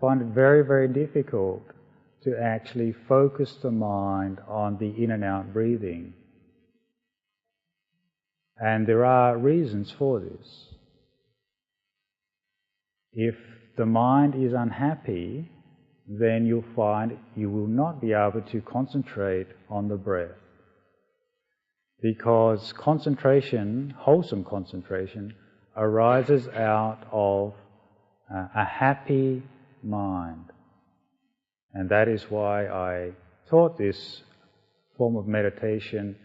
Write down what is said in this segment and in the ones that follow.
find it very, very difficult to actually focus the mind on the in and out breathing. And there are reasons for this. If the mind is unhappy, then you'll find you will not be able to concentrate on the breath. Because concentration, wholesome concentration, arises out of a happy mind. And that is why I taught this form of meditation,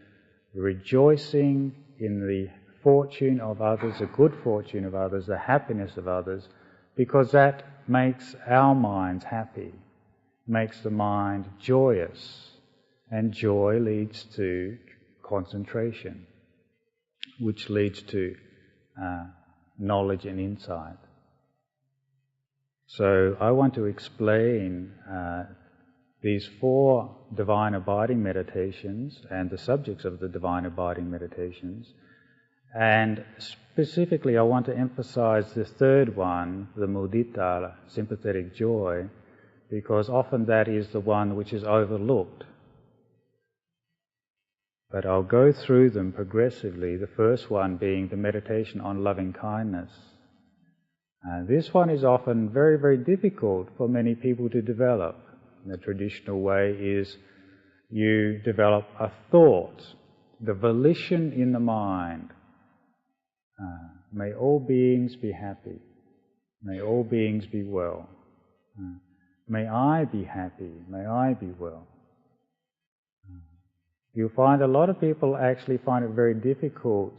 rejoicing in the fortune of others, the good fortune of others, the happiness of others, because that makes our minds happy, makes the mind joyous, and joy leads to concentration, which leads to knowledge and insight. So I want to explain these 4 divine abiding meditations and the subjects of the divine abiding meditations. And specifically I want to emphasize the 3rd one, the mudita, sympathetic joy, because often that is the one which is overlooked. But I'll go through them progressively, the first one being the meditation on loving kindness. This one is often very, very difficult for many people to develop. The traditional way is you develop a thought, the volition in the mind. May all beings be happy. May all beings be well. May I be happy. May I be well. You'll find a lot of people actually find it very difficult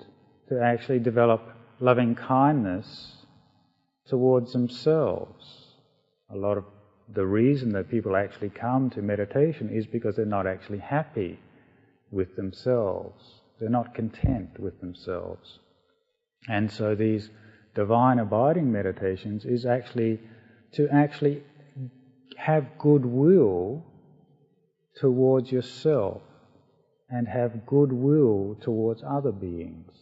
to actually develop loving kindness towards themselves. A lot of the reason that people actually come to meditation is because they're not actually happy with themselves. They're not content with themselves. And so these divine abiding meditations is actually to actually have goodwill towards yourself and have goodwill towards other beings.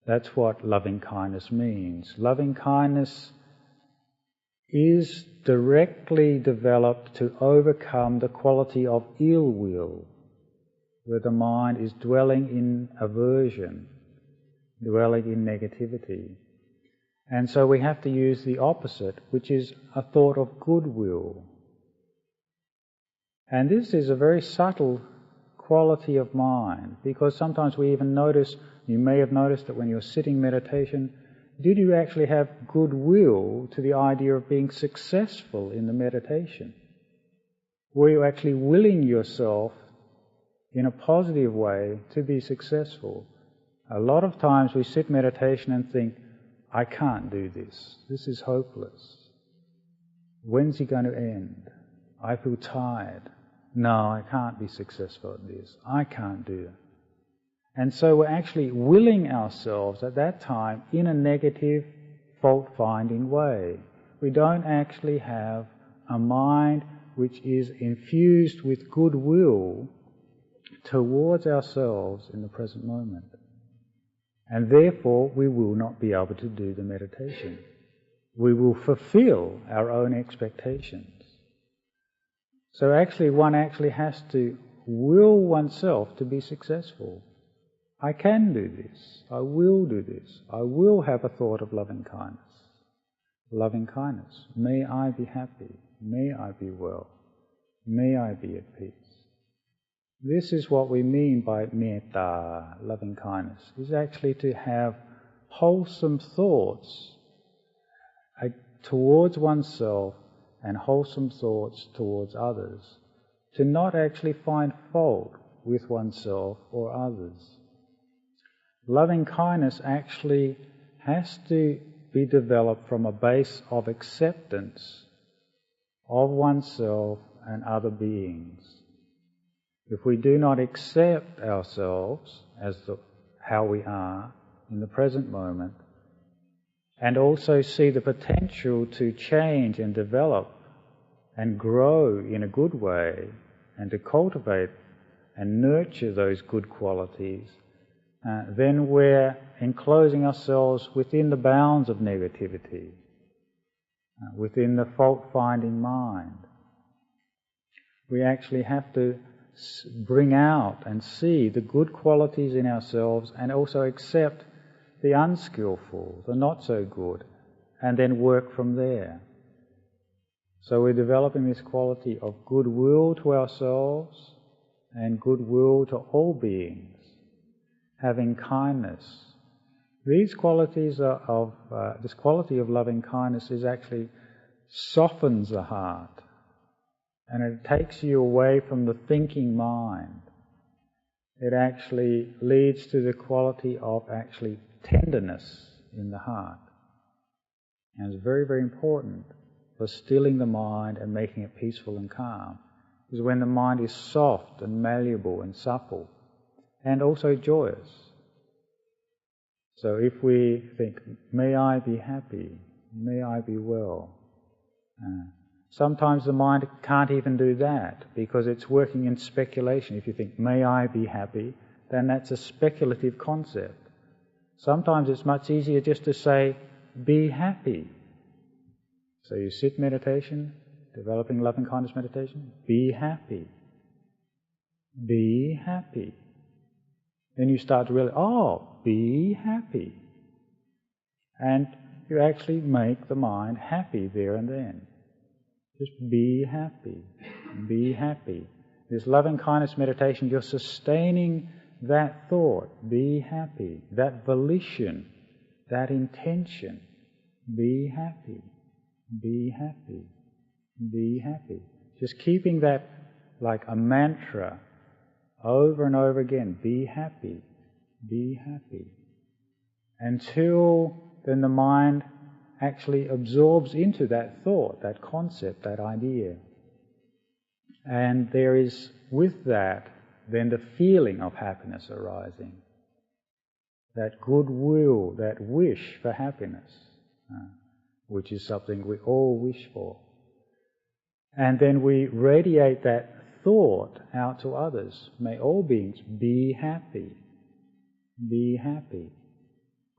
That's what loving kindness means. Loving kindness is directly developed to overcome the quality of ill will, where the mind is dwelling in aversion, dwelling in negativity. And so we have to use the opposite, which is a thought of goodwill. And this is a very subtle quality of mind, because sometimes we even notice, you may have noticed that when you're sitting meditation, did you actually have goodwill to the idea of being successful in the meditation? Were you actually willing yourself in a positive way to be successful? A lot of times we sit meditation and think, I can't do this. This is hopeless. When's it going to end? I feel tired. No, I can't be successful at this. I can't do it. And so we're actually willing ourselves at that time in a negative, fault-finding way. We don't actually have a mind which is infused with goodwill towards ourselves in the present moment. And therefore we will not be able to do the meditation. We will fulfill our own expectations. So actually one actually has to will oneself to be successful. I can do this. I will do this. I will have a thought of loving kindness. Loving kindness. May I be happy. May I be well. May I be at peace. This is what we mean by metta, loving kindness, is actually to have wholesome thoughts towards oneself and wholesome thoughts towards others. To not actually find fault with oneself or others. Loving kindness actually has to be developed from a base of acceptance of oneself and other beings. If we do not accept ourselves as how we are in the present moment, and also see the potential to change and develop and grow in a good way, and to cultivate and nurture those good qualities, then we're enclosing ourselves within the bounds of negativity, within the fault-finding mind. We actually have to bring out and see the good qualities in ourselves and also accept the unskillful, the not so good, and then work from there. So we're developing this quality of goodwill to ourselves and goodwill to all beings, having kindness. These qualities this quality of loving kindness is actually softens the heart, and it takes you away from the thinking mind. It actually leads to the quality of actually tenderness in the heart. And it's very, very important for stilling the mind and making it peaceful and calm. Because when the mind is soft and malleable and supple, and also joyous. So if we think, may I be happy, may I be well. Sometimes the mind can't even do that because it's working in speculation. If you think, may I be happy, then that's a speculative concept. Sometimes it's much easier just to say, be happy. So you sit meditation, developing loving kindness meditation, be happy. Be happy. Then you start to realize, be happy. And you actually make the mind happy there and then. Just be happy. Be happy. This loving kindness meditation, you're sustaining that thought, be happy, that volition, that intention. Be happy. Be happy. Be happy. Just keeping that like a mantra over and over again. Be happy. Be happy. Until then the mind actually absorbs into that thought, that concept, that idea. And there is, with that, then the feeling of happiness arising. That goodwill, that wish for happiness, which is something we all wish for. And then we radiate that thought out to others. May all beings be happy. Be happy.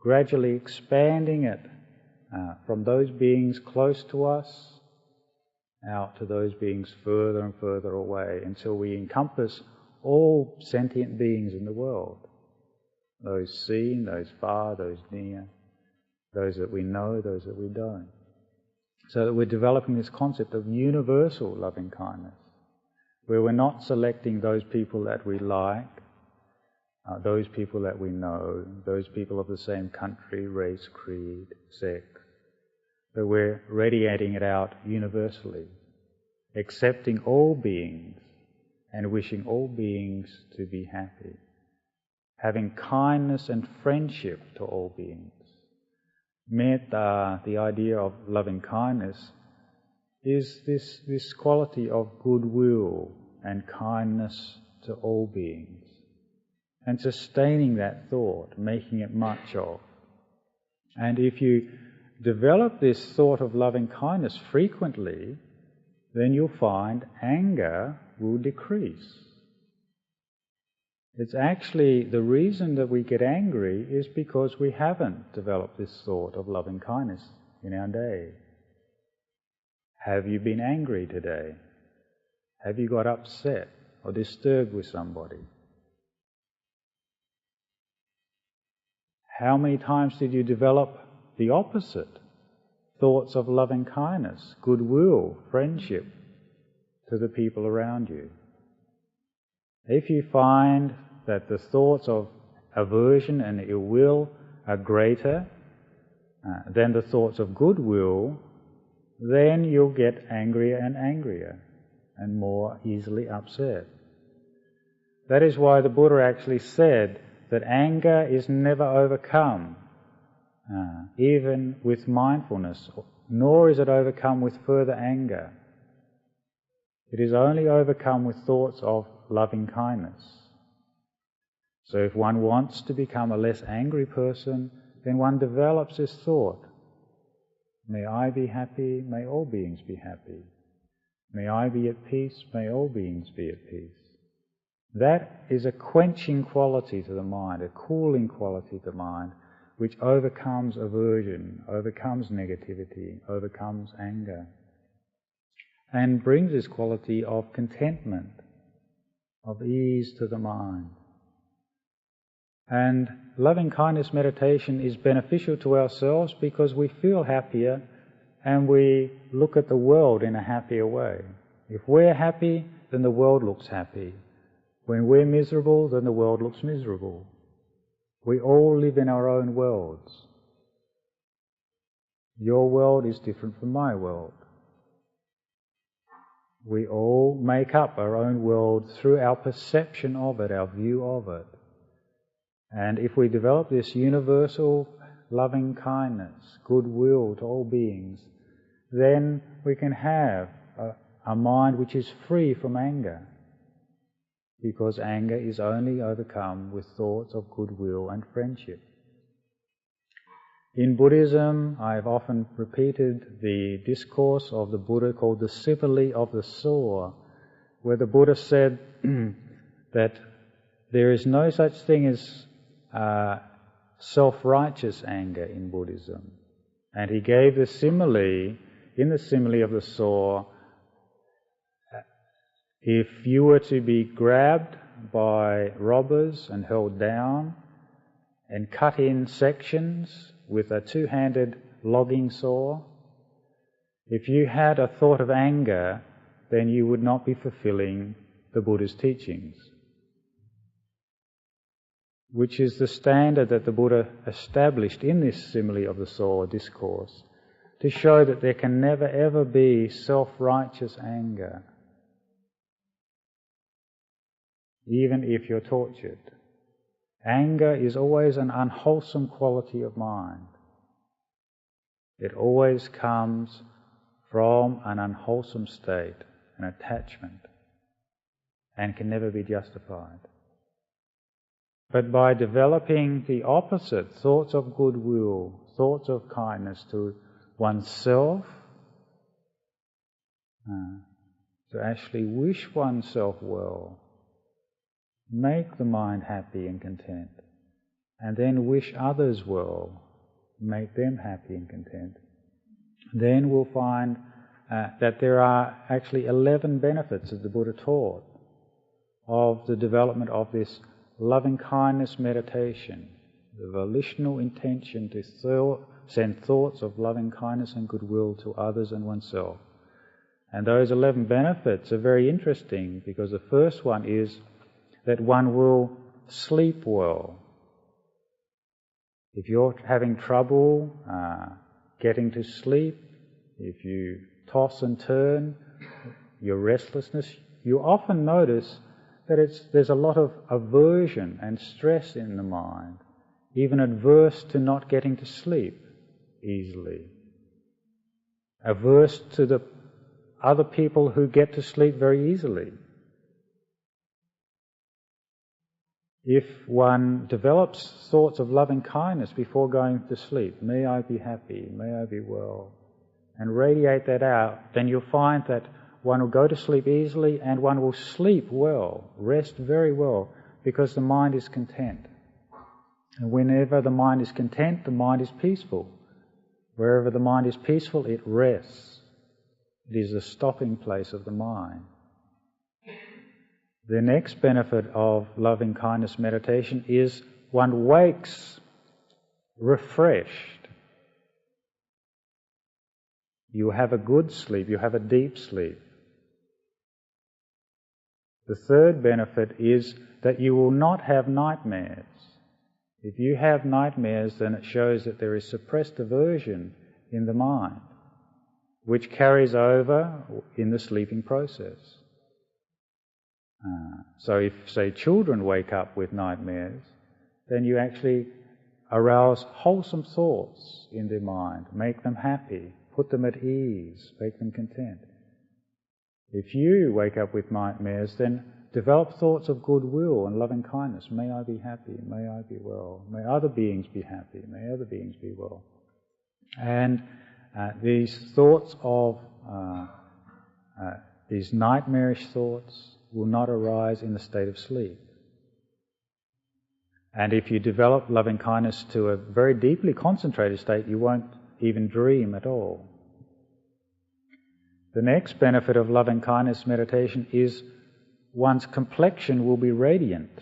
Gradually expanding it from those beings close to us out to those beings further and further away until we encompass all sentient beings in the world. Those seen, those far, those near, those that we know, those that we don't. So that we're developing this concept of universal loving kindness, where we're not selecting those people that we like, those people that we know, those people of the same country, race, creed, sex, but we're radiating it out universally, accepting all beings and wishing all beings to be happy, having kindness and friendship to all beings. Metta, the idea of loving kindness, is this quality of goodwill and kindness to all beings, and sustaining that thought, making it much of. And if you develop this thought of loving kindness frequently, then you'll find anger will decrease. It's actually the reason that we get angry is because we haven't developed this thought of loving kindness in our day. Have you been angry today? Have you got upset or disturbed with somebody? How many times did you develop the opposite? Thoughts of loving kindness, goodwill, friendship to the people around you. If you find that the thoughts of aversion and ill will are greater than the thoughts of goodwill, then you'll get angrier and angrier and more easily upset. That is why the Buddha actually said that anger is never overcome, even with mindfulness, nor is it overcome with further anger. It is only overcome with thoughts of loving kindness. So if one wants to become a less angry person, then one develops this thought. May I be happy, may all beings be happy. May I be at peace, may all beings be at peace. That is a quenching quality to the mind, a cooling quality to the mind, which overcomes aversion, overcomes negativity, overcomes anger, and brings this quality of contentment, of ease to the mind. And loving kindness meditation is beneficial to ourselves because we feel happier and we look at the world in a happier way. If we're happy, then the world looks happy. When we're miserable, then the world looks miserable. We all live in our own worlds. Your world is different from my world. We all make up our own world through our perception of it, our view of it. And if we develop this universal loving kindness, goodwill to all beings, then we can have a mind which is free from anger, because anger is only overcome with thoughts of goodwill and friendship. In Buddhism, I've often repeated the discourse of the Buddha called the simile of the saw, where the Buddha said that there is no such thing as self-righteous anger in Buddhism. And he gave the simile, in the simile of the saw, if you were to be grabbed by robbers and held down and cut in sections with a two-handed logging saw, if you had a thought of anger, then you would not be fulfilling the Buddha's teachings, which is the standard that the Buddha established in this simile of the saw discourse, to show that there can never ever be self-righteous anger, even if you're tortured. Anger is always an unwholesome quality of mind. It always comes from an unwholesome state, an attachment, and can never be justified. But by developing the opposite, thoughts of goodwill, thoughts of kindness to oneself, to actually wish oneself well, make the mind happy and content, and then wish others well, make them happy and content, then we'll find that there are actually 11 benefits that the Buddha taught of the development of this loving kindness meditation, the volitional intention to send thoughts of loving kindness and goodwill to others and oneself. And those 11 benefits are very interesting, because the first one is that one will sleep well. If you're having trouble getting to sleep, if you toss and turn, your restlessness, you often notice that there's a lot of aversion and stress in the mind, even adverse to not getting to sleep easily, averse to the other people who get to sleep very easily. If one develops thoughts of loving kindness before going to sleep, may I be happy, may I be well, and radiate that out, then you'll find that one will go to sleep easily and one will sleep well, rest very well, because the mind is content. And whenever the mind is content, the mind is peaceful. Wherever the mind is peaceful, it rests. It is the stopping place of the mind. The next benefit of loving kindness meditation is one wakes refreshed. You have a good sleep, you have a deep sleep. The third benefit is that you will not have nightmares. If you have nightmares, then it shows that there is suppressed aversion in the mind, which carries over in the sleeping process. So if, say, children wake up with nightmares, then you actually arouse wholesome thoughts in their mind, make them happy, put them at ease, make them content. If you wake up with nightmares, then develop thoughts of goodwill and loving kindness. May I be happy, may I be well, may other beings be happy, may other beings be well. And these thoughts of, these nightmarish thoughts, will not arise in the state of sleep. And if you develop loving kindness to a very deeply concentrated state, you won't even dream at all. The next benefit of loving kindness meditation is one's complexion will be radiant.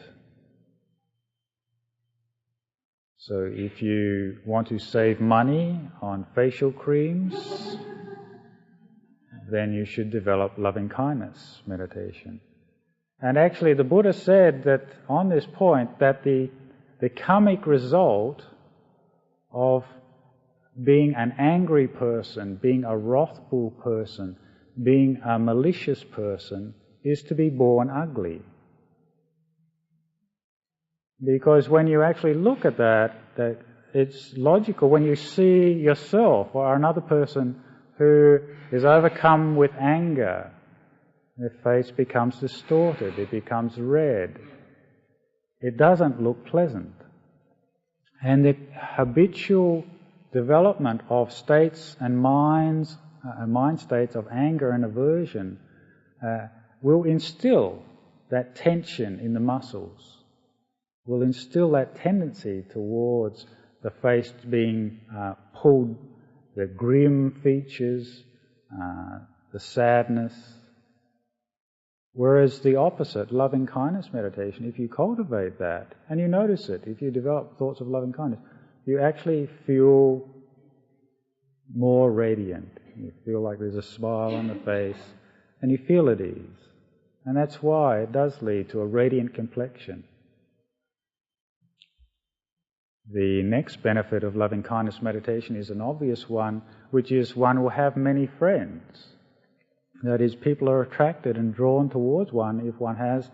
So if you want to save money on facial creams, then you should develop loving kindness meditation. And actually the Buddha said that on this point that the karmic result of being an angry person, being a wrathful person, being a malicious person is to be born ugly. Because when you actually look at that it's logical when you see yourself or another person who is overcome with anger, their face becomes distorted, it becomes red. It doesn't look pleasant. And the habitual development of states and mind states of anger and aversion will instill that tension in the muscles, will instill that tendency towards the face being pulled, the grim features, the sadness. Whereas the opposite, loving kindness meditation, if you cultivate that, and you notice it, if you develop thoughts of loving kindness, you actually feel more radiant. You feel like there's a smile on the face, and you feel at ease. And that's why it does lead to a radiant complexion. The next benefit of loving kindness meditation is an obvious one, which is one will have many friends. That is, people are attracted and drawn towards one if one has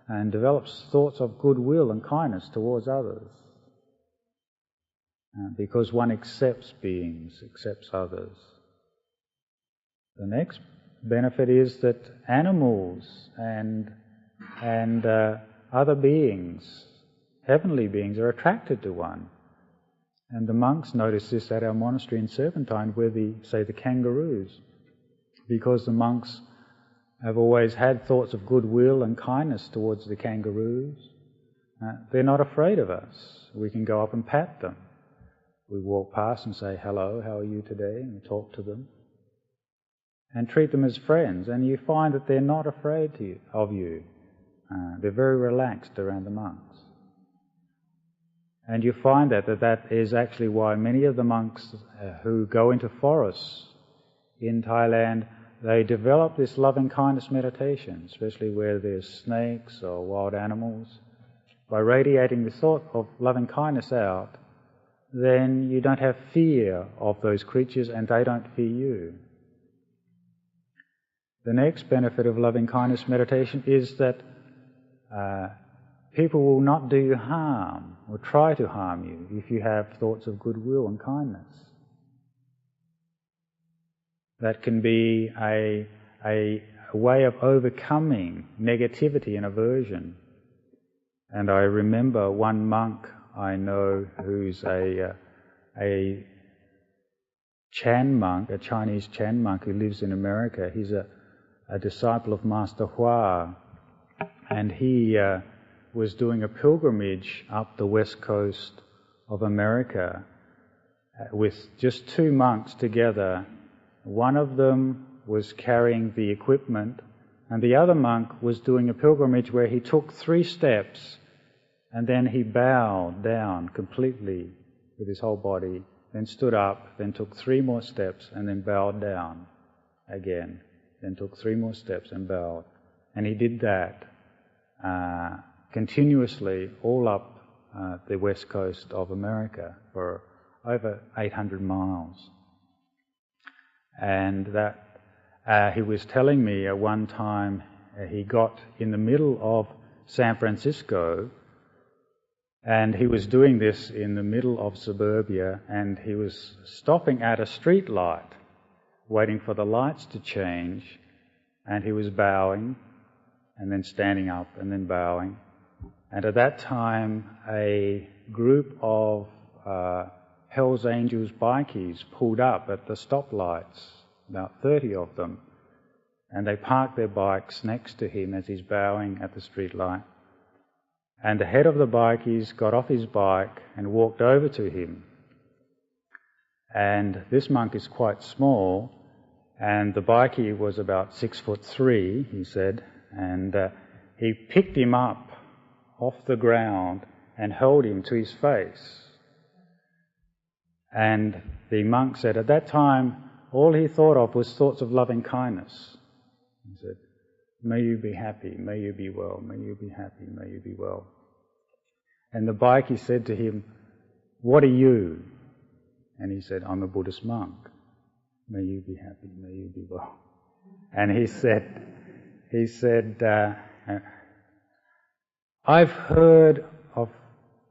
and develops thoughts of goodwill and kindness towards others. Because one accepts beings, accepts others. The next benefit is that animals and other beings, heavenly beings, are attracted to one. And the monks notice this at our monastery in Serpentine, where the kangaroos, because the monks have always had thoughts of goodwill and kindness towards the kangaroos, they're not afraid of us. We can go up and pat them. We walk past and say, "Hello, how are you today?" and talk to them. And treat them as friends. And you find that they're not afraid of you. They're very relaxed around the monks. And you find that is actually why many of the monks who go into forests in Thailand, they develop this loving kindness meditation, especially where there's snakes or wild animals. By radiating the thought of loving kindness out, then you don't have fear of those creatures and they don't fear you. The next benefit of loving kindness meditation is that people will not do you harm or try to harm you if you have thoughts of goodwill and kindness. That can be a way of overcoming negativity and aversion. And I remember one monk I know who's a Chan monk, a Chinese Chan monk who lives in America. He's a disciple of Master Hua, and he was doing a pilgrimage up the west coast of America with just two monks together. One of them was carrying the equipment, and the other monk was doing a pilgrimage where he took 3 steps and then he bowed down completely with his whole body, then stood up, then took 3 more steps and then bowed down again, then took 3 more steps and bowed. And he did that continuously all up the west coast of America for over 800 miles. And that he was telling me at one time he got in the middle of San Francisco, and he was doing this in the middle of suburbia, and he was stopping at a street light, waiting for the lights to change, and he was bowing, and then standing up, and then bowing. And at that time, a group of Hell's Angels bikies pulled up at the stoplights, about 30 of them, And they park their bikes next to him as he's bowing at the street light. And the head of the bikies got off his bike and walked over to him. And this monk is quite small, and the bikie was about 6'3", he said, and he picked him up off the ground and held him to his face. And the monk said at that time all he thought of was thoughts of loving kindness. He said, "May you be happy, may you be well, may you be happy, may you be well." And the bikie said to him, "What are you?" And he said, "I'm a Buddhist monk. May you be happy, may you be well." And he said, "I've heard of,"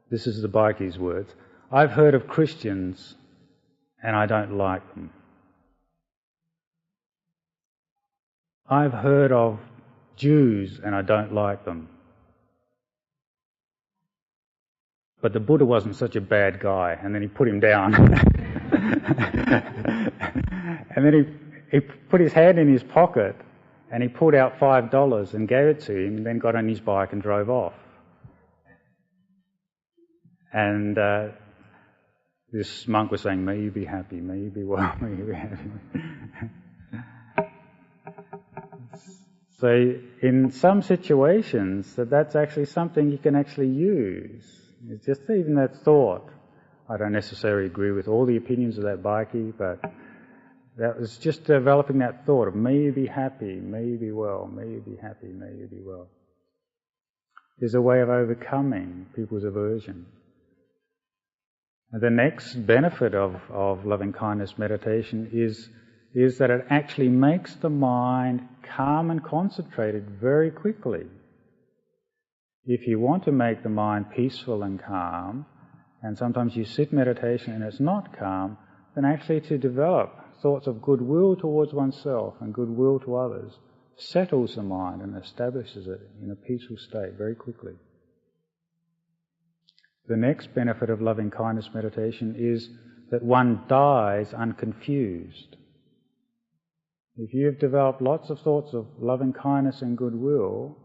this is the bikie's words, "I've heard of Christians and I don't like them. I've heard of Jews and I don't like them. But the Buddha wasn't such a bad guy." And then he put him down. And then he put his hand in his pocket and he pulled out $5 and gave it to him, and then got on his bike and drove off. And this monk was saying, "May you be happy, may you be well, may you be happy." So in some situations, that's actually something you can actually use. It's just even that thought. I don't necessarily agree with all the opinions of that bikie, but that was just developing that thought of may you be happy, may you be well, may you be happy, may you be well. Is a way of overcoming people's aversion. And the next benefit of loving-kindness meditation is that it actually makes the mind calm and concentrated very quickly. If you want to make the mind peaceful and calm, and sometimes you sit meditation and it's not calm, then actually to develop thoughts of goodwill towards oneself and goodwill to others settles the mind and establishes it in a peaceful state very quickly. The next benefit of loving-kindness meditation is that one dies unconfused. If you've developed lots of thoughts of loving-kindness and goodwill,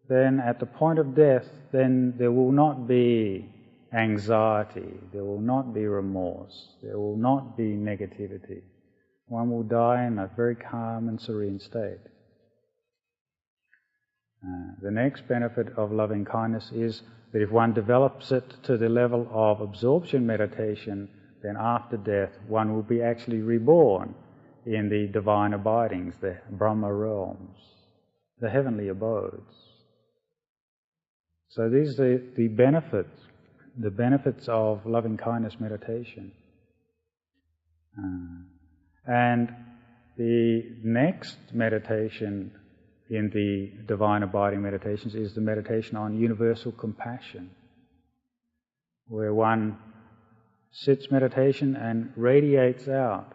then at the point of death, then there will not be anxiety, there will not be remorse, there will not be negativity. One will die in a very calm and serene state. The next benefit of loving-kindness is that if one develops it to the level of absorption meditation, then after death one will be actually reborn in the divine abidings, the Brahma realms, the heavenly abodes. So these are the benefits of loving-kindness meditation. And the next meditation in the divine abiding meditations is the meditation on universal compassion, where one sits meditation and radiates out,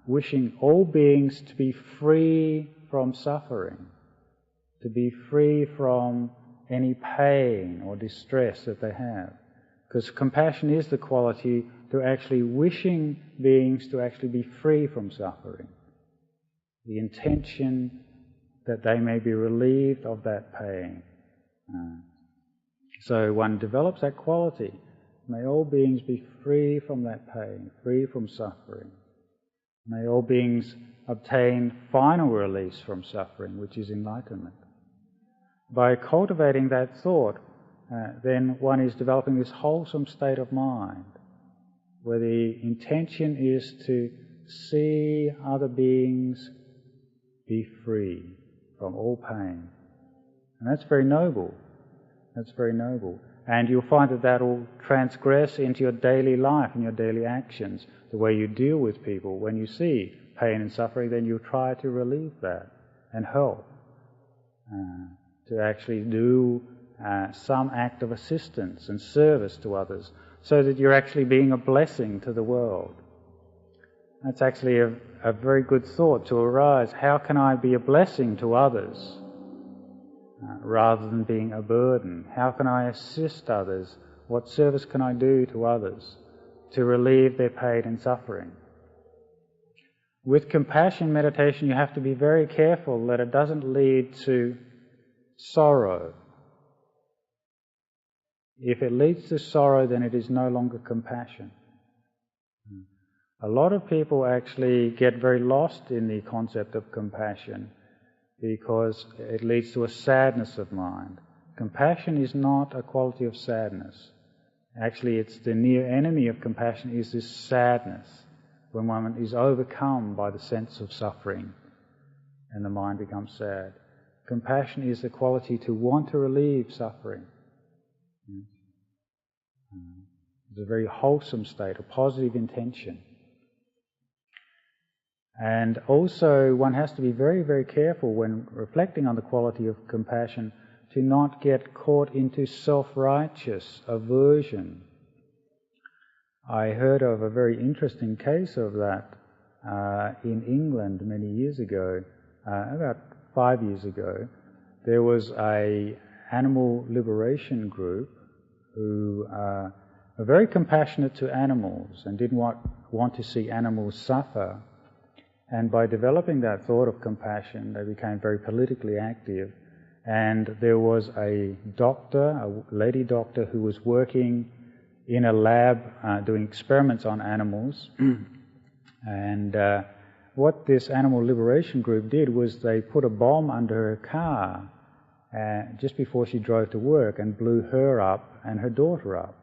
wishing all beings to be free from suffering, to be free from any pain or distress that they have. Because compassion is the quality to actually wishing beings to actually be free from suffering. The intention that they may be relieved of that pain. So one develops that quality. May all beings be free from that pain, free from suffering. May all beings obtain final release from suffering, which is enlightenment. By cultivating that thought, then one is developing this wholesome state of mind, where the intention is to see other beings be free from all pain. And that's very noble. That's very noble. And you'll find that will transgress into your daily life and your daily actions, the way you deal with people. When you see pain and suffering, then you'll try to relieve that and help, to actually do some act of assistance and service to others, so that you're actually being a blessing to the world. That's actually a very good thought to arise. How can I be a blessing to others rather than being a burden? How can I assist others? What service can I do to others to relieve their pain and suffering? With compassion meditation, you have to be very careful that it doesn't lead to sorrow. If it leads to sorrow, then it is no longer compassion. A lot of people actually get very lost in the concept of compassion because it leads to a sadness of mind. Compassion is not a quality of sadness. Actually, it's the near enemy of compassion is this sadness, when one is overcome by the sense of suffering and the mind becomes sad. Compassion is the quality to want to relieve suffering. It's a very wholesome state, a positive intention. And also one has to be very, very careful when reflecting on the quality of compassion to not get caught into self-righteous aversion. I heard of a very interesting case of that in England many years ago, about 5 years ago. There was an animal liberation group who were very compassionate to animals and didn't want to see animals suffer. And by developing that thought of compassion, they became very politically active. And there was a doctor, a lady doctor, who was working in a lab doing experiments on animals. And what this animal liberation group did was they put a bomb under her car just before she drove to work and blew her up and her daughter up.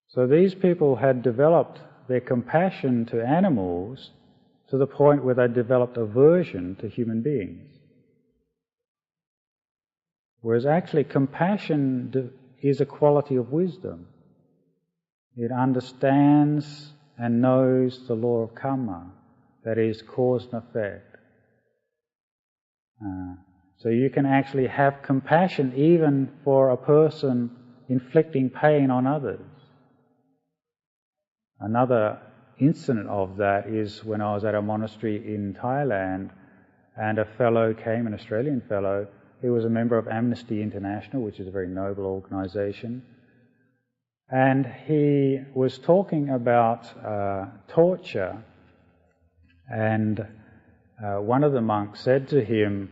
So these people had developed their compassion to animals to the point where they developed aversion to human beings. Whereas actually compassion is a quality of wisdom. It understands and knows the law of karma, that is, cause and effect. So you can actually have compassion even for a person inflicting pain on others. Another incident of that is when I was at a monastery in Thailand and a fellow came, an Australian fellow, he was a member of Amnesty International, which is a very noble organisation, and he was talking about torture, and one of the monks said to him,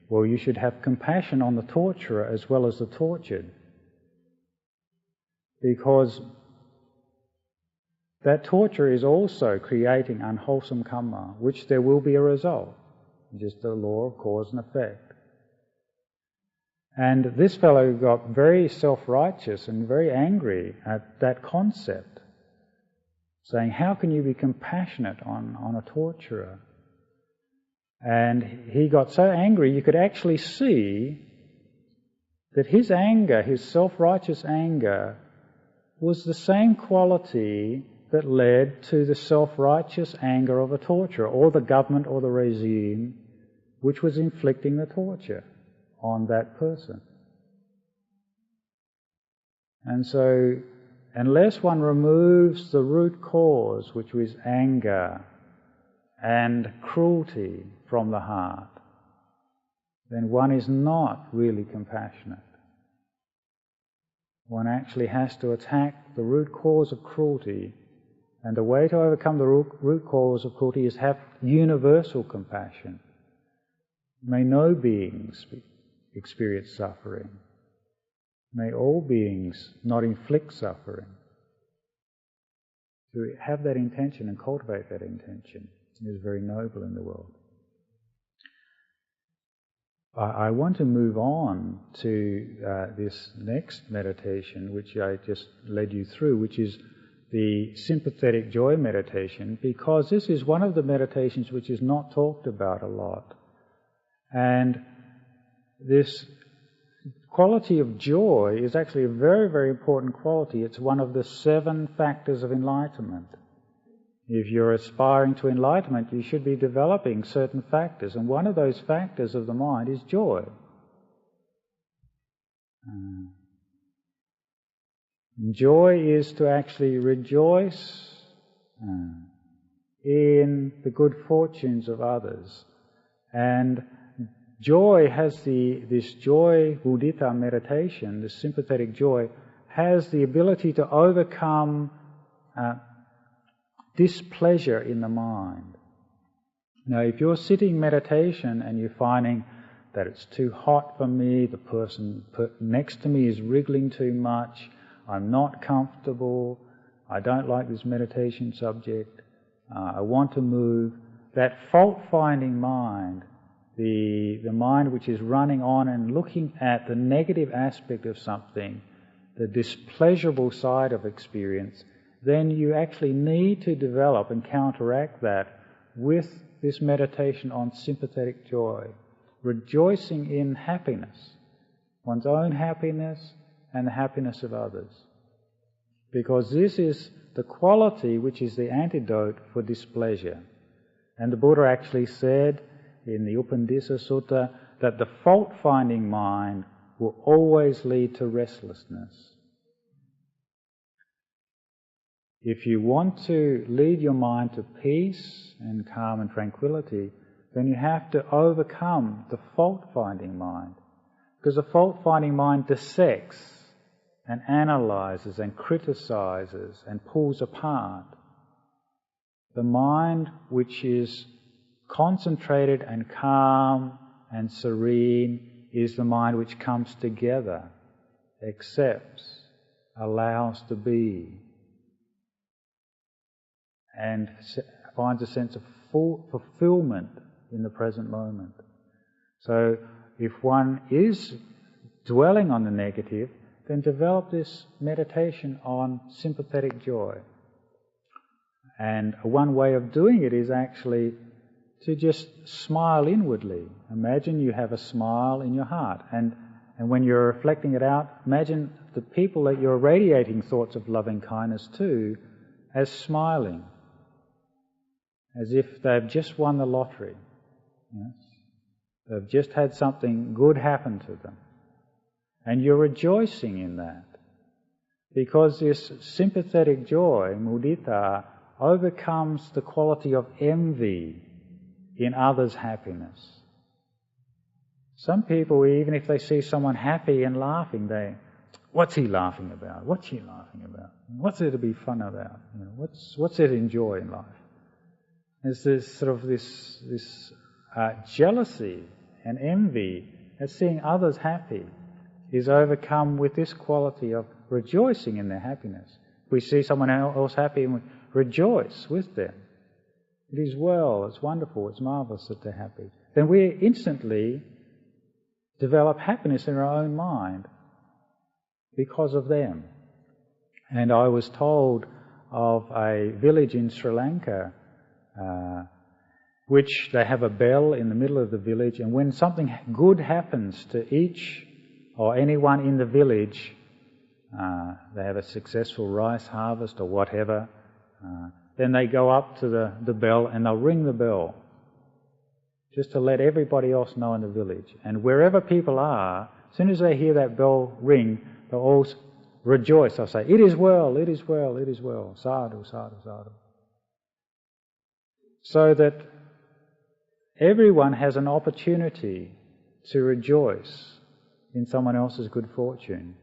well, you should have compassion on the torturer as well as the tortured, because that torture is also creating unwholesome karma, which there will be a result, just the law of cause and effect. And this fellow got very self-righteous and very angry at that concept, saying, how can you be compassionate on a torturer? And he got so angry you could actually see that his anger, his self-righteous anger, was the same quality that led to the self-righteous anger of a torturer, or the government or the regime which was inflicting the torture on that person. And so, unless one removes the root cause, which was anger and cruelty from the heart, then one is not really compassionate. One actually has to attack the root cause of cruelty, and the way to overcome the root cause of cruelty is have universal compassion. May no beings experience suffering. May all beings not inflict suffering. To have that intention and cultivate that intention is very noble in the world. I want to move on to this next meditation, which I just led you through, which is the sympathetic joy meditation, because this is one of the meditations which is not talked about a lot. And this quality of joy is actually a very, very important quality. It's one of the 7 factors of enlightenment. If you're aspiring to enlightenment, you should be developing certain factors, and one of those factors of the mind is joy. Joy is to actually rejoice in the good fortunes of others. And joy has this joy mudita meditation, this sympathetic joy, has the ability to overcome displeasure in the mind. Now, if you're sitting meditation and you're finding that it's too hot for me, the person next to me is wriggling too much, I'm not comfortable, I don't like this meditation subject, I want to move, that fault-finding mind, the mind which is running on and looking at the negative aspect of something, the displeasurable side of experience, then you actually need to develop and counteract that with this meditation on sympathetic joy, rejoicing in happiness, one's own happiness and the happiness of others. Because this is the quality which is the antidote for displeasure. And the Buddha actually said in the Upandisa Sutta that the fault-finding mind will always lead to restlessness. If you want to lead your mind to peace and calm and tranquility, then you have to overcome the fault-finding mind. Because the fault-finding mind dissects and analyzes and criticizes and pulls apart. The mind which is concentrated and calm and serene is the mind which comes together, accepts, allows to be, and finds a sense of full fulfillment in the present moment. So if one is dwelling on the negative, then develop this meditation on sympathetic joy. And one way of doing it is actually to just smile inwardly. Imagine you have a smile in your heart, and when you're reflecting it out, imagine the people that you're radiating thoughts of loving kindness to as smiling, as if they've just won the lottery. Yes? They've just had something good happen to them. And you're rejoicing in that. Because this sympathetic joy, mudita, overcomes the quality of envy in others' happiness. Some people, even if they see someone happy and laughing, what's he laughing about? What's she laughing about? What's there to be fun about? What's there to enjoy in life? There's this sort of this jealousy and envy at seeing others happy is overcome with this quality of rejoicing in their happiness. We see someone else happy and we rejoice with them. It is well, it's wonderful, it's marvellous that they're happy. Then we instantly develop happiness in our own mind because of them. And I was told of a village in Sri Lanka which they have a bell in the middle of the village, and when something good happens to each or anyone in the village, they have a successful rice harvest or whatever, then they go up to the bell and they'll ring the bell just to let everybody else know in the village. And wherever people are, as soon as they hear that bell ring, they'll all rejoice. They'll say, "It is well, it is well, it is well. Sadhu, sadhu, sadhu." So that everyone has an opportunity to rejoice in someone else's good fortune.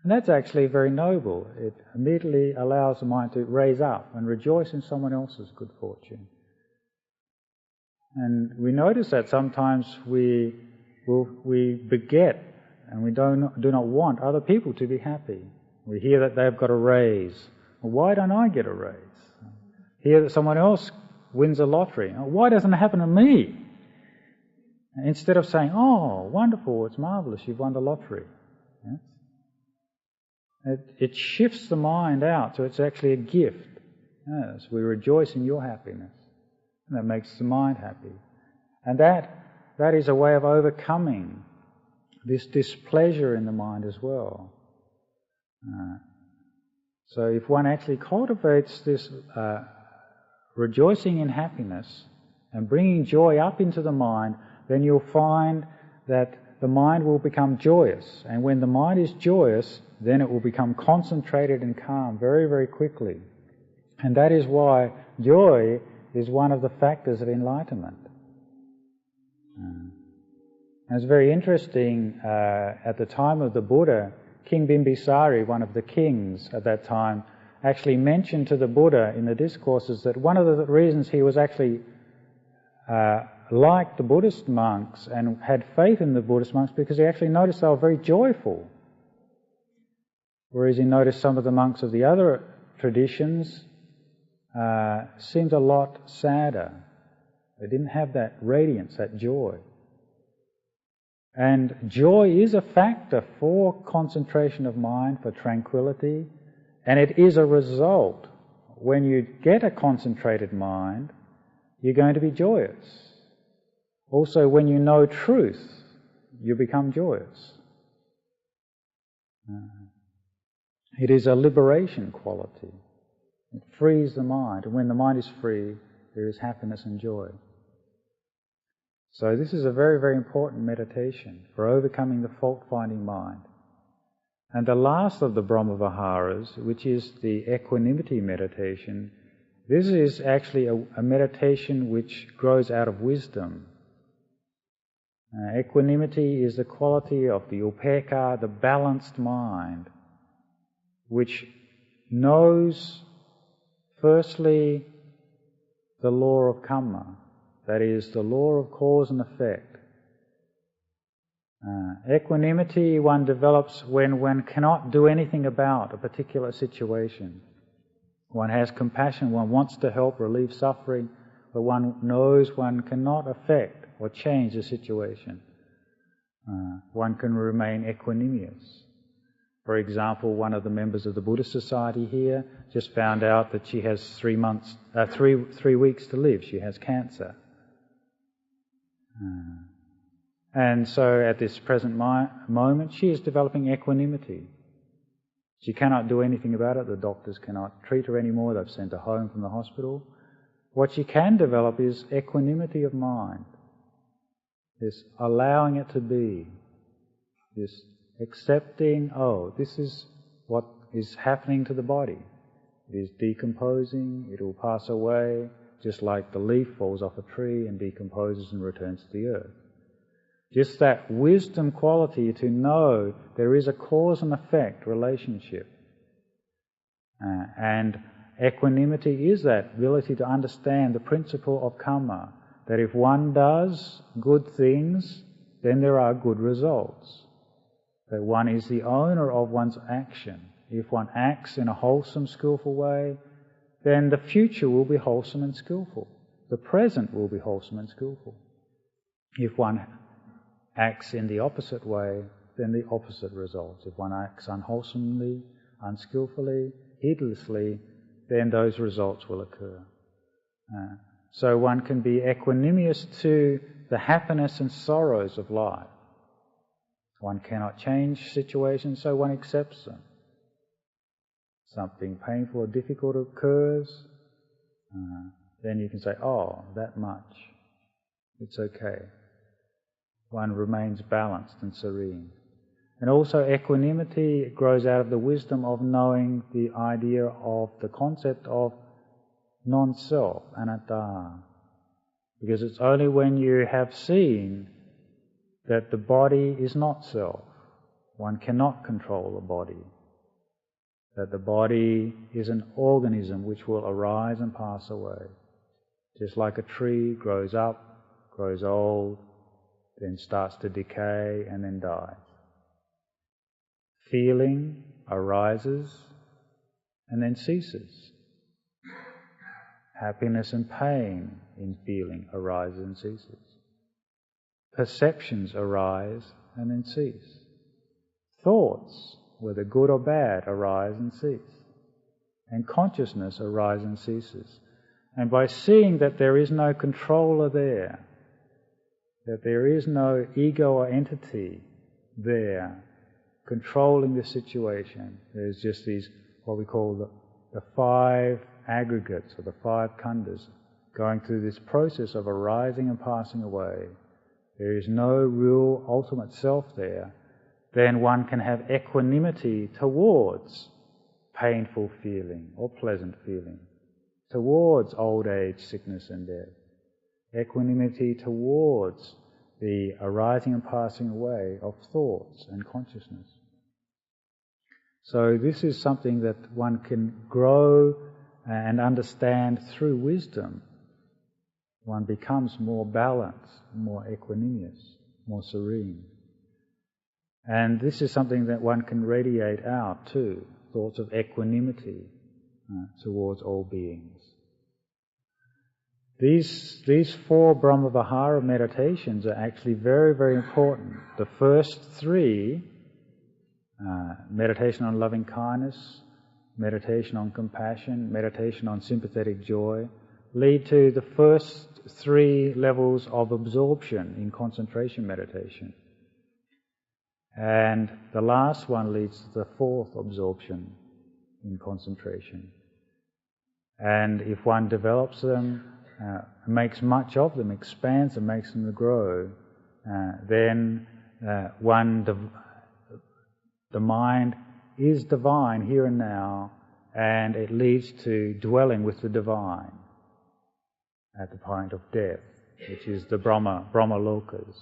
And that's actually very noble. It immediately allows the mind to raise up and rejoice in someone else's good fortune. And we notice that sometimes we beget and we do not want other people to be happy. We hear that they've got a raise. Well, why don't I get a raise? Hear that someone else wins a lottery. Why doesn't it happen to me? Instead of saying, "Oh, wonderful, it's marvellous, you've won the lottery." Yes? It shifts the mind out, so it's actually a gift. Yes, we rejoice in your happiness. And that makes the mind happy. And that is a way of overcoming this displeasure in the mind as well. So if one actually cultivates this rejoicing in happiness and bringing joy up into the mind, then you'll find that the mind will become joyous. And when the mind is joyous, then it will become concentrated and calm very, very quickly. And that is why joy is one of the factors of enlightenment. And it's very interesting, at the time of the Buddha, King Bimbisari, one of the kings at that time, actually mentioned to the Buddha in the discourses that one of the reasons he was actually liked the Buddhist monks and had faith in the Buddhist monks because he actually noticed they were very joyful. Whereas he noticed some of the monks of the other traditions seemed a lot sadder. They didn't have that radiance, that joy. And joy is a factor for concentration of mind, for tranquility, and it is a result. When you get a concentrated mind, you're going to be joyous. Also, when you know truth, you become joyous. It is a liberation quality. It frees the mind, and when the mind is free, there is happiness and joy. So this is a very, very important meditation for overcoming the fault-finding mind. And the last of the Brahma-viharas, which is the equanimity meditation, this is actually a meditation which grows out of wisdom. Equanimity is the quality of the upekkha, the balanced mind, which knows firstly the law of karma, that is, the law of cause and effect. Equanimity one develops when one cannot do anything about a particular situation. One has compassion, one wants to help relieve suffering, but one knows one cannot affect or change the situation. One can remain equanimous. For example, one of the members of the Buddhist Society here just found out that she has 3 weeks to live. She has cancer. And so at this present moment, she is developing equanimity. She cannot do anything about it. The doctors cannot treat her anymore. They've sent her home from the hospital. What she can develop is equanimity of mind, this allowing it to be, this accepting, this is what is happening to the body. It is decomposing, it will pass away, just like the leaf falls off a tree and decomposes and returns to the earth. Just that wisdom quality to know there is a cause and effect relationship. And equanimity is that ability to understand the principle of karma, that if one does good things, then there are good results. That one is the owner of one's action. If one acts in a wholesome, skillful way, then the future will be wholesome and skillful. The present will be wholesome and skillful. If one acts in the opposite way, then the opposite results. If one acts unwholesomely, unskillfully, heedlessly, then those results will occur. So one can be equanimous to the happiness and sorrows of life. One cannot change situations, so one accepts them. Something painful or difficult occurs, then you can say, that much. It's okay. One remains balanced and serene. And also equanimity grows out of the wisdom of knowing the idea of the concept of non-self, anatta. Because it's only when you have seen that the body is not self, one cannot control the body, that the body is an organism which will arise and pass away. Just like a tree grows up, grows old, then starts to decay and then dies. Feeling arises and then ceases. Happiness and pain in feeling arises and ceases. Perceptions arise and then cease. Thoughts, whether good or bad, arise and cease. And consciousness arises and ceases. And by seeing that there is no controller there, that there is no ego or entity there controlling the situation, there's just these, what we call the 5 aggregates or the 5 khandhas going through this process of arising and passing away. There is no real ultimate self there. Then one can have equanimity towards painful feeling or pleasant feeling, towards old age, sickness and death. Equanimity towards the arising and passing away of thoughts and consciousness. So this is something that one can grow and understand through wisdom. one becomes more balanced, more equanimous, more serene. And this is something that one can radiate out too, thoughts of equanimity towards all beings. These 4 Brahmavihara meditations are actually very, very important. The first 3, meditation on loving kindness, meditation on compassion, meditation on sympathetic joy, lead to the first 3 levels of absorption in concentration meditation. And the last one leads to the 4th absorption in concentration. And if one develops them, makes much of them, expands them, makes them grow, then the mind is divine here and now, and it leads to dwelling with the divine at the point of death, which is the Brahma Lokas.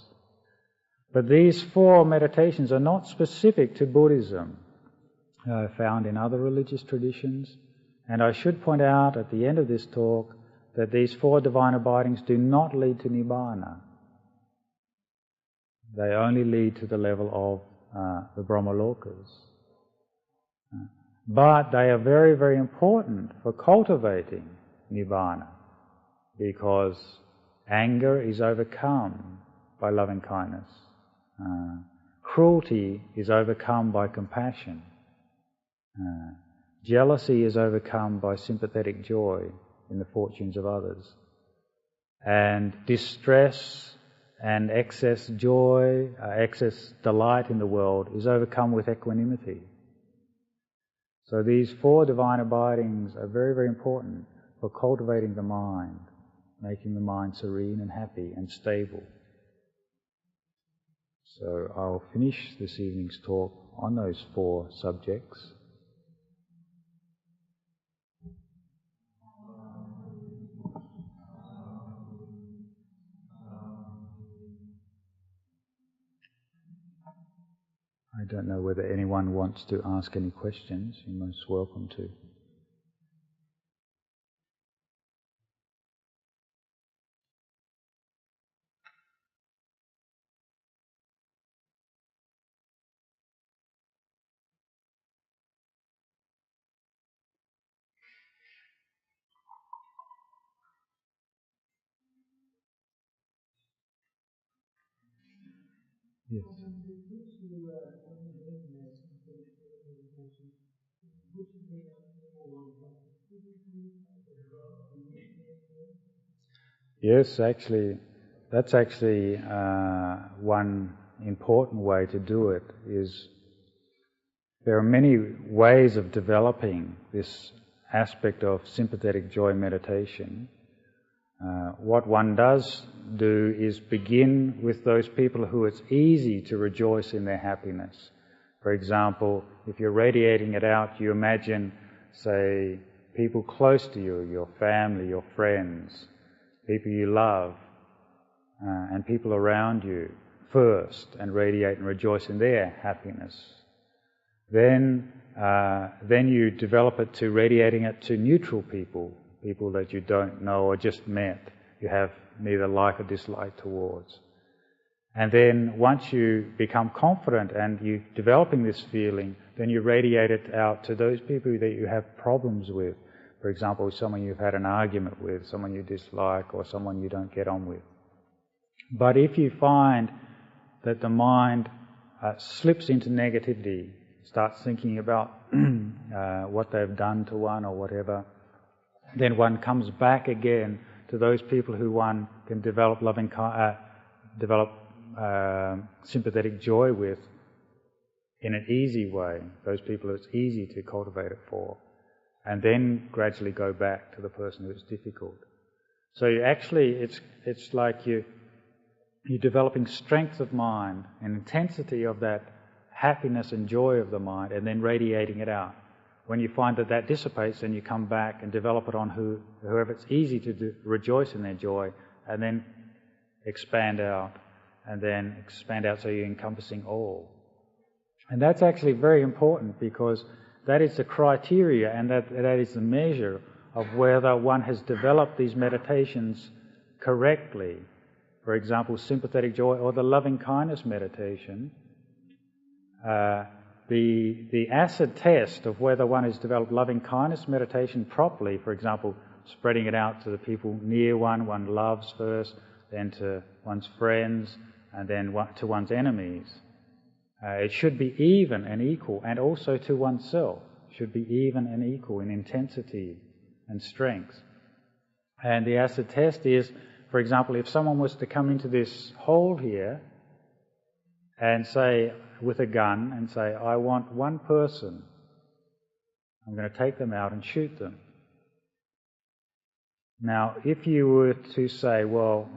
But these 4 meditations are not specific to Buddhism, found in other religious traditions. And I should point out at the end of this talk that these 4 divine abidings do not lead to Nibbana. They only lead to the level of the Brahmalokas. But they are very, very important for cultivating Nibbana, because anger is overcome by loving kindness. Cruelty is overcome by compassion. Jealousy is overcome by sympathetic joy in the fortunes of others. And distress and excess joy, excess delight in the world is overcome with equanimity. So these 4 divine abidings are very, very important for cultivating the mind, making the mind serene and happy and stable. So I'll finish this evening's talk on those 4 subjects. I don't know whether anyone wants to ask any questions. You're most welcome to. Yes. Yes, actually, that's actually one important way to do it. Is there are many ways of developing this aspect of sympathetic joy meditation. What one does do is begin with those people who it's easy to rejoice in their happiness. For example, if you're radiating it out, you imagine, say, people close to you, your family, your friends, people you love, and people around you first, and radiate and rejoice in their happiness. Then you develop it to radiating it to neutral people, people that you don't know or just met, you have neither like or dislike towards. And then once you become confident and you're developing this feeling, then you radiate it out to those people that you have problems with. For example, someone you've had an argument with, someone you dislike, or someone you don't get on with. But if you find that the mind slips into negativity, starts thinking about what they've done to one or whatever, then one comes back again to those people who one can develop sympathetic joy with in an easy way. Those people it's easy to cultivate it for, and then gradually go back to the person who's difficult. So you actually, it's like you're developing strength of mind and intensity of that happiness and joy of the mind, and then radiating it out. When you find that that dissipates, then you come back and develop it on whoever it's easy to rejoice in their joy, and then expand out, so you're encompassing all. And that's actually very important, because that is the criteria and that is the measure of whether one has developed these meditations correctly, for example, sympathetic joy or the loving kindness meditation, the acid test of whether one has developed loving kindness meditation properly, for example, spreading it out to the people near one loves first, then to one's friends, and then to one's enemies. It should be even and equal, and also to oneself. It should be even and equal in intensity and strength. And the acid test is, for example, if someone was to come into this hall here and say, with a gun, and say, I want one person, I'm going to take them out and shoot them. Now, if you were to say, well,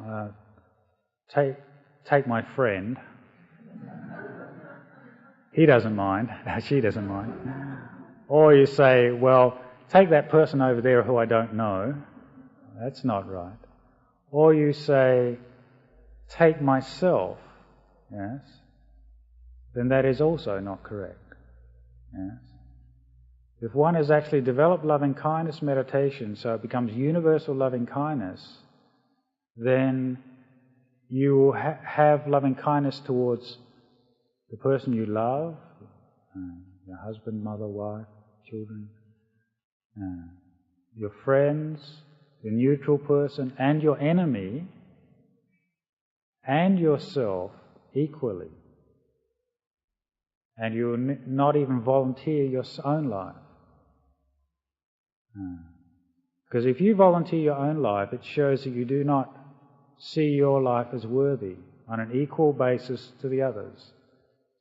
take my friend, he doesn't mind, she doesn't mind. Or you say, well, take that person over there who I don't know, that's not right. Or you say, take myself, yes, then that is also not correct. Yes. If one has actually developed loving kindness meditation so it becomes universal loving kindness, then you will have loving kindness towards the person you love, your husband, mother, wife, children, your friends, the neutral person, and your enemy, and yourself equally. And you will not even volunteer your own life. Because if you volunteer your own life, it shows that you do not see your life as worthy on an equal basis to the others.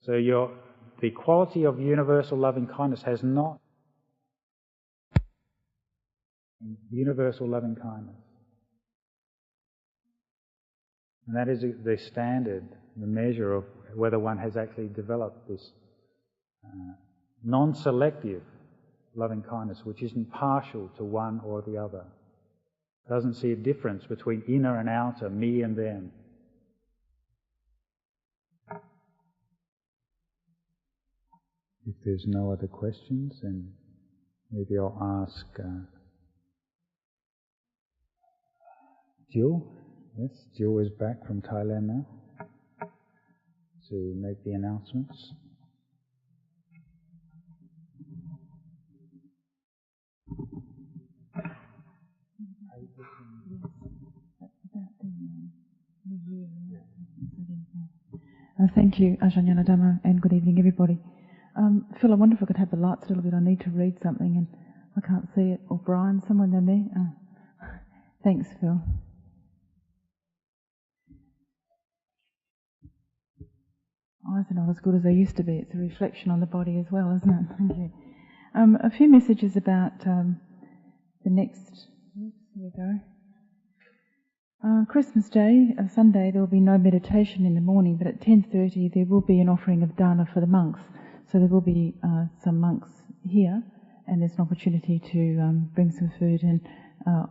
So the quality of universal loving kindness has not universal loving kindness. And that is the standard, the measure of whether one has actually developed this non-selective loving kindness, which isn't partial to one or the other. Doesn't see a difference between inner and outer, me and them. If there's no other questions, then maybe I'll ask Jill. Yes, Jill is back from Thailand now to make the announcements. Thank you, Ajahn Nyanadhammo, and good evening, everybody. Phil, I wonder if I could have the lights a little bit. I need to read something and I can't see it. Or Brian, someone down there. Thanks, Phil. Eyes are not as good as they used to be. It's a reflection on the body as well, isn't it? Thank you. A few messages about the next... Here we go. Christmas Day, Sunday, there will be no meditation in the morning, but at 10:30 there will be an offering of dana for the monks. So there will be some monks here, and there's an opportunity to bring some food and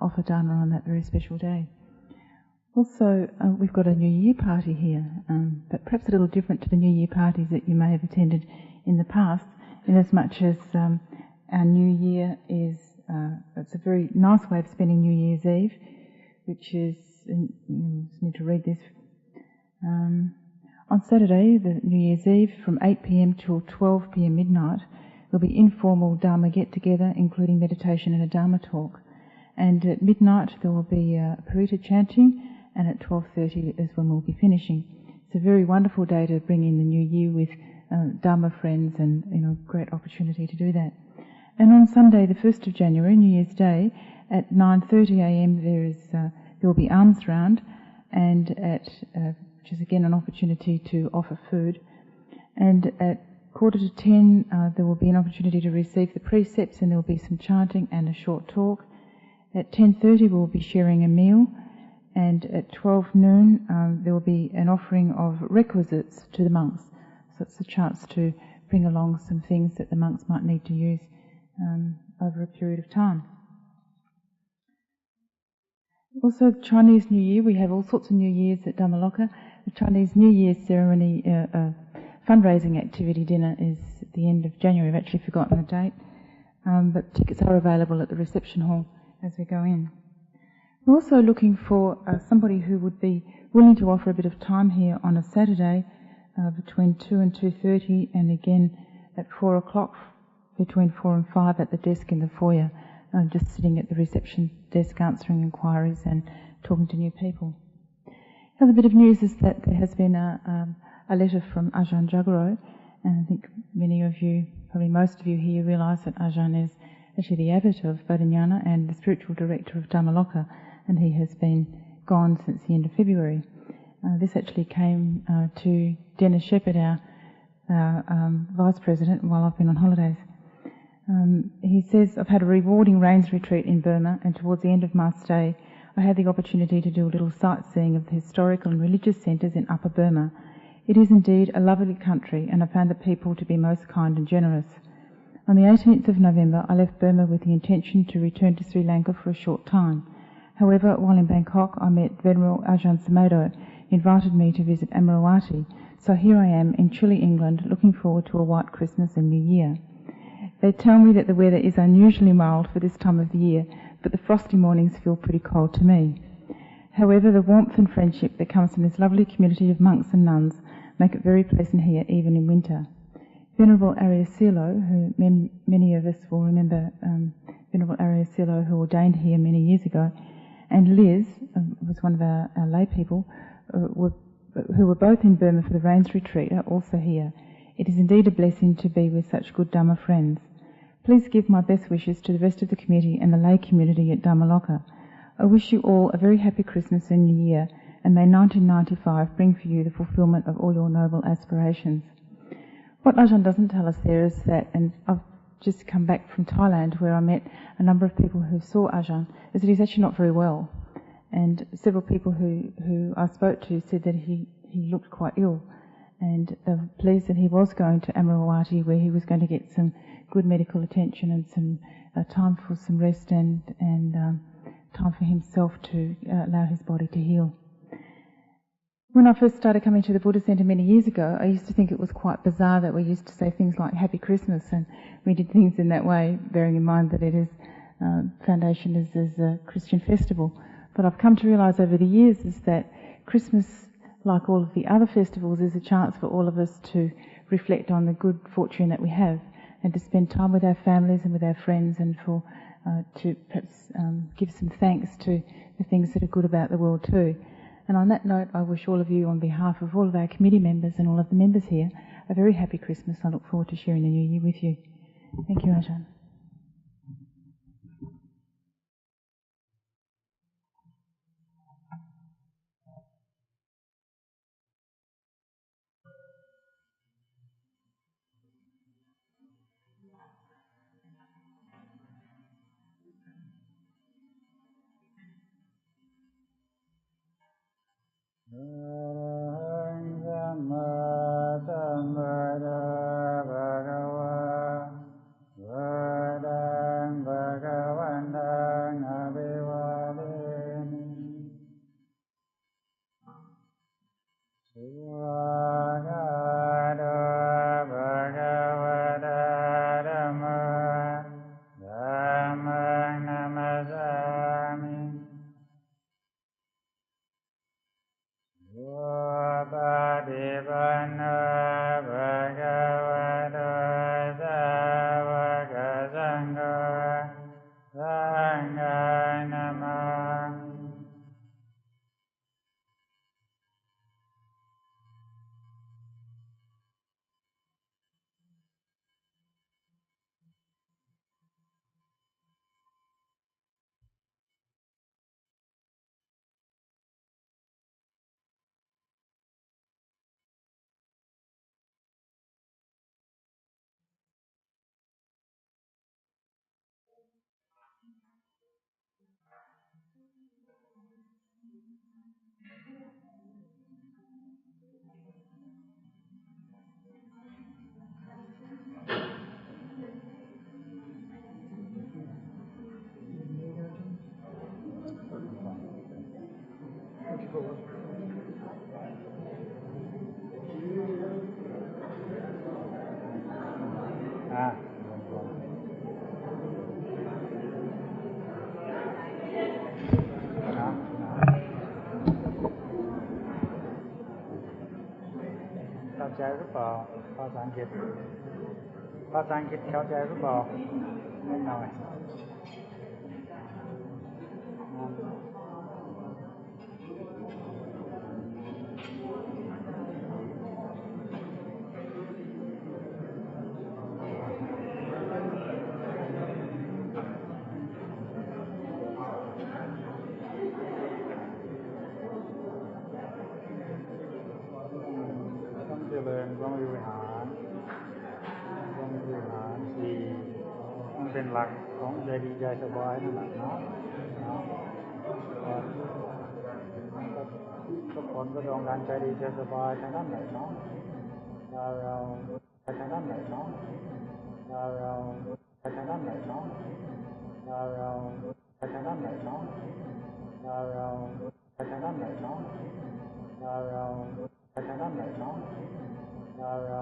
offer dana on that very special day. Also, we've got a New Year party here, but perhaps a little different to the New Year parties that you may have attended in the past, in as much as our New Year is, it's a very nice way of spending New Year's Eve, which is, I just need to read this. On Saturday, the New Year's Eve, from 8 p.m. till 12 p.m. midnight, there'll be informal Dharma get-together, including meditation and a Dhamma talk. And at midnight, there will be Parita chanting, and at 12:30 is when we'll be finishing. It's a very wonderful day to bring in the new year with Dharma friends, and great opportunity to do that. And on Sunday, the 1st of January, New Year's Day, at 9:30 a.m. there will be alms round, and which is again an opportunity to offer food. And at 9:45 there will be an opportunity to receive the precepts, and there will be some chanting and a short talk. At 10:30 we'll be sharing a meal, and at 12 noon there will be an offering of requisites to the monks. So it's a chance to bring along some things that the monks might need to use over a period of time. Also, Chinese New Year, we have all sorts of New Years at Dhammaloka. The Chinese New Year ceremony fundraising activity dinner is at the end of January. I've actually forgotten the date, but tickets are available at the reception hall as we go in. We're also looking for somebody who would be willing to offer a bit of time here on a Saturday between 2 and 2:30, and again at 4 o'clock between 4 and 5 at the desk in the foyer, just sitting at the reception desk answering inquiries and talking to new people. The other bit of news is that there has been a letter from Ajahn Jagaro, and I think many of you, probably most of you here, realise that Ajahn is actually the abbot of Bodhinyana and the spiritual director of Dhamma, and he has been gone since the end of February. This actually came to Dennis Shepherd, our Vice President, while I've been on holidays. He says, I've had a rewarding rains retreat in Burma, and towards the end of my stay I had the opportunity to do a little sightseeing of the historical and religious centres in Upper Burma. It is indeed a lovely country, and I found the people to be most kind and generous. On the 18th of November I left Burma with the intention to return to Sri Lanka for a short time. However, while in Bangkok I met Venerable Ajahn Sumedho, invited me to visit Amaravati, so here I am in chilly England looking forward to a white Christmas and New Year. They tell me that the weather is unusually mild for this time of the year, but the frosty mornings feel pretty cold to me. However, the warmth and friendship that comes from this lovely community of monks and nuns make it very pleasant here even in winter. Venerable Arya Silo, who many of us will remember, Venerable Arya Silo, who ordained here many years ago, and Liz, was one of our lay people, who were both in Burma for the Rains Retreat, are also here. It is indeed a blessing to be with such good Dhamma friends. Please give my best wishes to the rest of the committee and the lay community at Dhammaloka. I wish you all a very happy Christmas and New Year, and may 1995 bring for you the fulfilment of all your noble aspirations. What Ajahn doesn't tell us there is that, and I've just come back from Thailand where I met a number of people who saw Ajahn, is that he's actually not very well. And several people who I spoke to said that he looked quite ill, and they were pleased that he was going to Amaravati, where he was going to get some good medical attention and some time for some rest and time for himself to allow his body to heal. When I first started coming to the Buddha Centre many years ago, I used to think it was quite bizarre that we used to say things like Happy Christmas, and we did things in that way, bearing in mind that it is foundation is a Christian festival. But I've come to realise over the years is that Christmas, like all of the other festivals, is a chance for all of us to reflect on the good fortune that we have, and to spend time with our families and with our friends, and for to perhaps give some thanks to the things that are good about the world too. And on that note, I wish all of you, on behalf of all of our committee members and all of the members here, a very happy Christmas. I look forward to sharing the new year with you. Thank you, Ajahn. ใจหรือเปล่าภาษาอังกฤษเข้าใจหรือเปล่าไม่หน่อยต้องเจริญต้องบริหารสี่มันเป็นหลักของใจดีใจสบายนั่นแหละเนาะทุกคนก็ต้องการใจดีใจสบายทั้งนั้นแหละเนาะเราทั้งนั้นแหละเนาะเราทั้งนั้นแหละเนาะเราทั้งนั้นแหละเนาะเราทั้งนั้นแหละเนาะเราทั้งนั้นแหละเนาะเรา